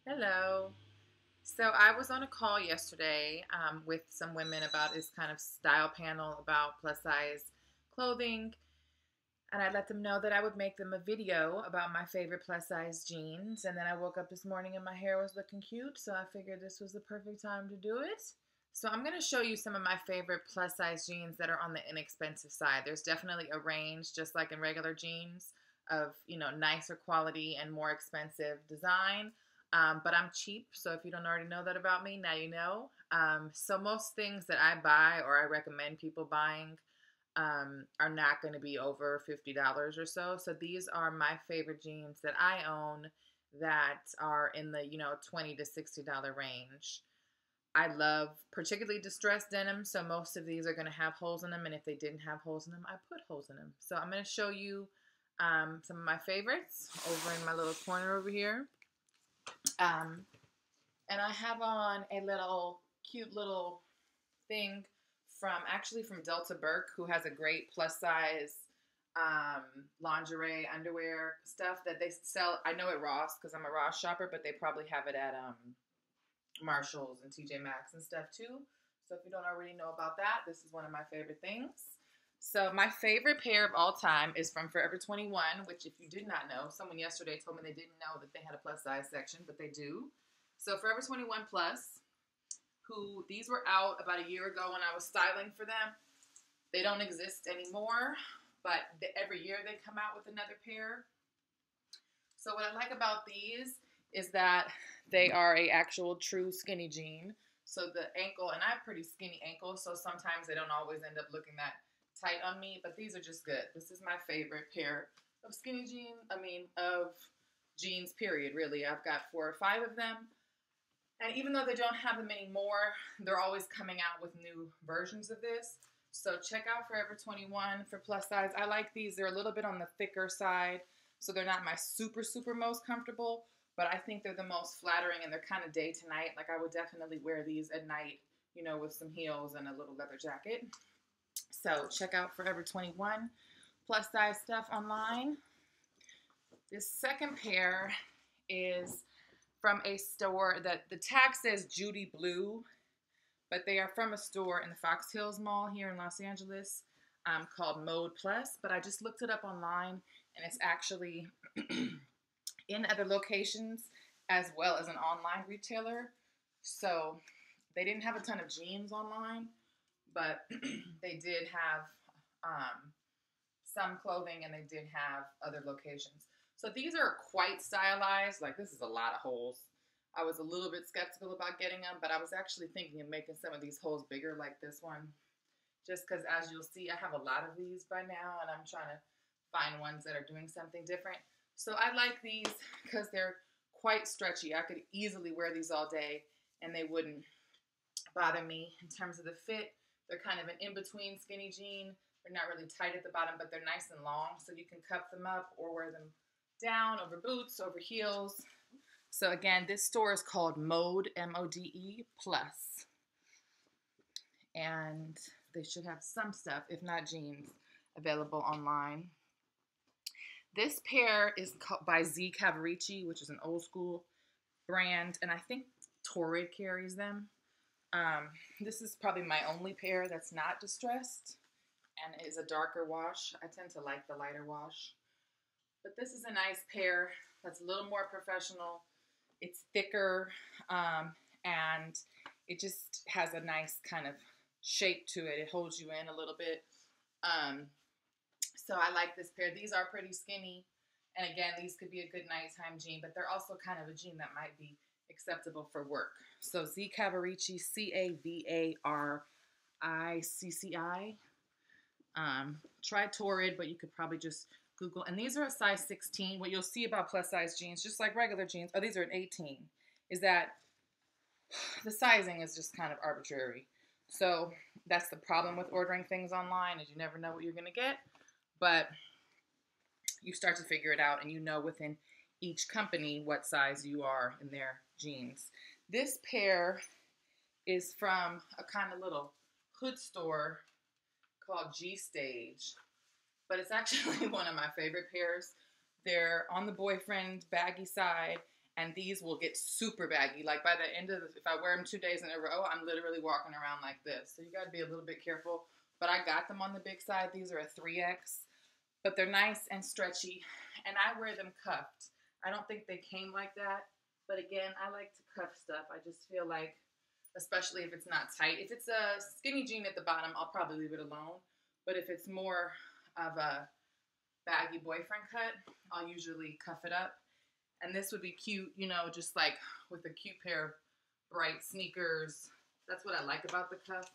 Hello. So I was on a call yesterday with some women about this kind of style panel about plus size clothing. And I let them know that I would make them a video about my favorite plus size jeans. And then I woke up this morning and my hair was looking cute. So I figured this was the perfect time to do it. So I'm going to show you some of my favorite plus size jeans that are on the inexpensive side. There's definitely a range, just like in regular jeans, of, nicer quality and more expensive design. But I'm cheap, so if you don't already know that about me, now you know. So most things that I buy or I recommend people buying are not going to be over $50 or so. So these are my favorite jeans that I own that are in the $20 to $60 range. I love particularly distressed denim, so most of these are going to have holes in them, and if they didn't have holes in them, I put holes in them. So I'm going to show you some of my favorites over in my little corner over here. Um, and I have on a little cute little thing from Delta Burke, who has a great plus size lingerie, underwear stuff that they sell. I know at Ross because I'm a Ross shopper, but they probably have it at Marshalls and TJ Maxx and stuff too. So if you don't already know about that, this is one of my favorite things. So my favorite pair of all time is from Forever 21, which if you did not know, someone yesterday told me they didn't know that they had a plus size section, but they do. So Forever 21 Plus, who these were out about a year ago when I was styling for them. They don't exist anymore, but every year they come out with another pair. So what I like about these is that they are a actual true skinny jean. So the ankle, and I have pretty skinny ankles, so sometimes they don't always end up looking that tight on me, but these are just good. This is my favorite pair of of jeans, period, really. I've got 4 or 5 of them. And even though they don't have them anymore, they're always coming out with new versions of this. So check out Forever 21 for plus size. I like these. They're a little bit on the thicker side, so they're not my super, super most comfortable, but I think they're the most flattering, and they're kind of day to night. Like I would definitely wear these at night, with some heels and a little leather jacket. So check out Forever 21 plus size stuff online. This second pair is from a store that the tag says Judy Blue, but they are from a store in the Fox Hills Mall here in Los Angeles called Mode Plus. But I just looked it up online, and it's actually in other locations as well as an online retailer. So they didn't have a ton of jeans online, but they did have some clothing, and they did have other locations. So these are quite stylized. Like, this is a lot of holes. I was a little bit skeptical about getting them, but I was actually thinking of making some of these holes bigger like this one. Just because, as you'll see, I have a lot of these by now, and I'm trying to find ones that are doing something different. So I like these because they're quite stretchy. I could easily wear these all day, and they wouldn't bother me. In terms of the fit, they're kind of an in-between skinny jean. They're not really tight at the bottom, but they're nice and long, so you can cuff them up or wear them down over boots, over heels. So again, this store is called Mode, M-O-D-E, Plus. And they should have some stuff, if not jeans, available online. This pair is by Cavalry Jeans, which is an old school brand, and I think Torrid carries them. This is probably my only pair that's not distressed and is a darker wash. I tend to like the lighter wash. But this is a nice pair that's a little more professional. It's thicker, and it just has a nice kind of shape to it. It holds you in a little bit. So I like this pair. These are pretty skinny. And again, these could be a good nighttime jean, but they're also kind of a jean that might be acceptable for work. So Cavalry, Cavaricci. Try Torrid, but you could probably just Google. And these are a size 16. What you'll see about plus size jeans, just like regular jeans, these are an 18, is that the sizing is just kind of arbitrary. So that's the problem with ordering things online, is you never know what you're going to get. But you start to figure it out, and you know within each company what size you are in their jeans. This pair is from a kind of little hood store called G Stage, but it's actually one of my favorite pairs. They're on the boyfriend baggy side, And these will get super baggy. Like by the end of if I wear them 2 days in a row, I'm literally walking around like this. So you got to be a little bit careful. But I got them on the big side. These are a 3X. But they're nice and stretchy. And I wear them cuffed. I don't think they came like that. But again, I like to cuff stuff. I just feel like, especially if it's not tight. If it's a skinny jean at the bottom, I'll probably leave it alone. But if it's more of a baggy boyfriend cut, I'll usually cuff it up. And this would be cute, you know, just like with a cute pair of bright sneakers. That's what I like about the cuff,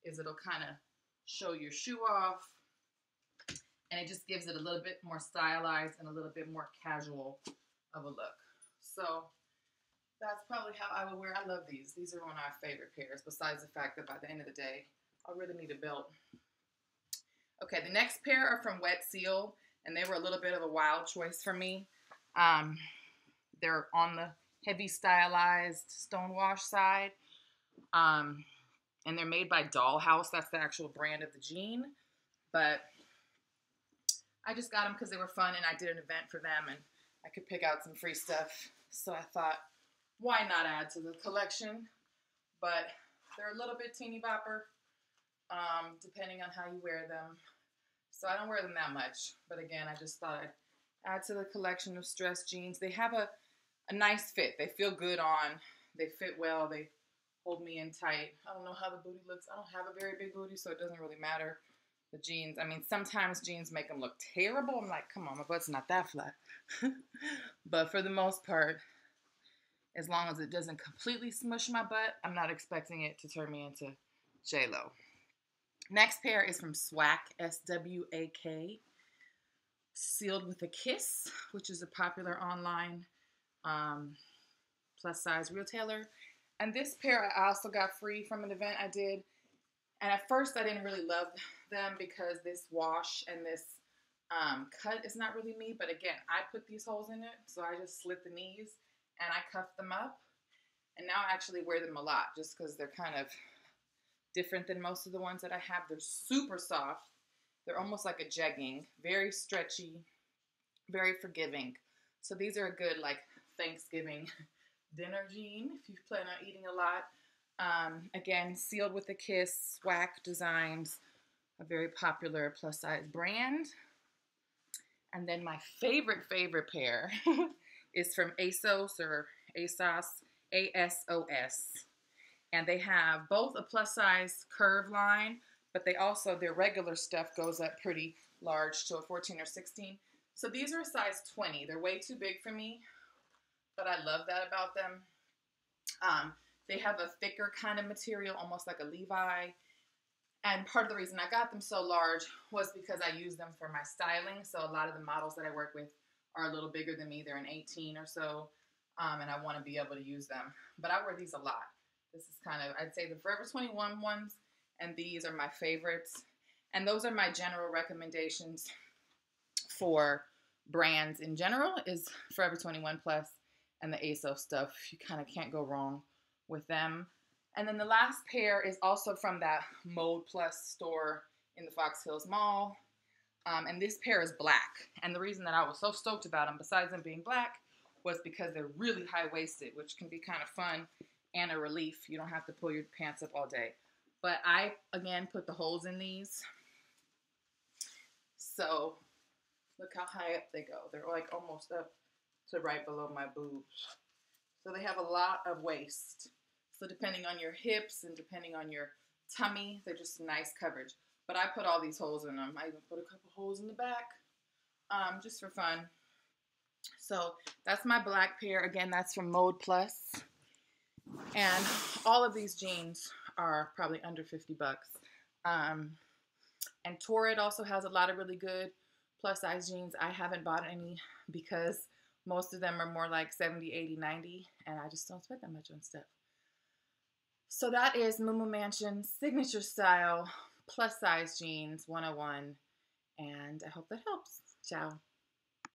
is it'll kind of show your shoe off. And it just gives it a little bit more stylized and a little bit more casual of a look. So that's probably how I would wear. I love these. These are one of my favorite pairs, besides the fact that by the end of the day, I'll really need a belt. Okay, the next pair are from Wet Seal, and they were a little bit of a wild choice for me. They're on the heavy stylized stonewash side. And they're made by Dollhouse. That's the actual brand of the jean. But I just got them because they were fun, and I did an event for them, and I could pick out some free stuff. So I thought, why not add to the collection? But they're a little bit teeny bopper, depending on how you wear them. So I don't wear them that much. But again, I just thought I'd add to the collection of stress jeans. They have a nice fit. They feel good on. They fit well. They hold me in tight. I don't know how the booty looks. I don't have a very big booty, so it doesn't really matter. The jeans, I mean, sometimes jeans make them look terrible. I'm like, come on, my butt's not that flat. But for the most part, as long as it doesn't completely smush my butt, I'm not expecting it to turn me into J-Lo. Next pair is from SWAK, S-W-A-K. Sealed with a Kiss, which is a popular online plus size retailer. And this pair I also got free from an event I did. And at first I didn't really love them because this wash and this cut is not really me. But again, I put these holes in it, so I just slit the knees and I cuffed them up. And now I actually wear them a lot just because they're kind of different than most of the ones that I have. They're super soft. They're almost like a jegging, very stretchy, very forgiving. So these are a good like Thanksgiving dinner jean if you plan on eating a lot. Again, sealed with a kiss, SWAK Designs, a very popular plus size brand. And then my favorite pair is from ASOS or ASOS, ASOS. And they have both a plus size curve line, but they also, their regular stuff goes up pretty large to a 14 or 16. So these are a size 20. They're way too big for me, but I love that about them. They have a thicker kind of material, almost like a Levi. And part of the reason I got them so large was because I use them for my styling. So a lot of the models that I work with are a little bigger than me. They're an 18 or so, and I want to be able to use them. But I wear these a lot. This is kind of, I'd say the Forever 21 ones, and these are my favorites. And those are my general recommendations for brands in general is Forever 21 Plus and the ASOS stuff. You kind of can't go wrong with them. And then the last pair is also from that Mode Plus store in the Fox Hills Mall. And this pair is black. And the reason that I was so stoked about them, besides them being black, was because they're really high-waisted, which can be kind of fun and a relief. You don't have to pull your pants up all day. But I, again, put the holes in these. So look how high up they go. They're like almost up to right below my boobs. So they have a lot of waist. So depending on your hips and depending on your tummy, they're just nice coverage. But I put all these holes in them. I even put a couple holes in the back just for fun. So that's my black pair. Again, that's from Mode Plus. And all of these jeans are probably under 50 bucks. And Torrid also has a lot of really good plus size jeans. I haven't bought any because most of them are more like 70, 80, 90. And I just don't spend that much on stuff. So that is Moo Mansion's signature style plus size jeans 101. And I hope that helps. Ciao.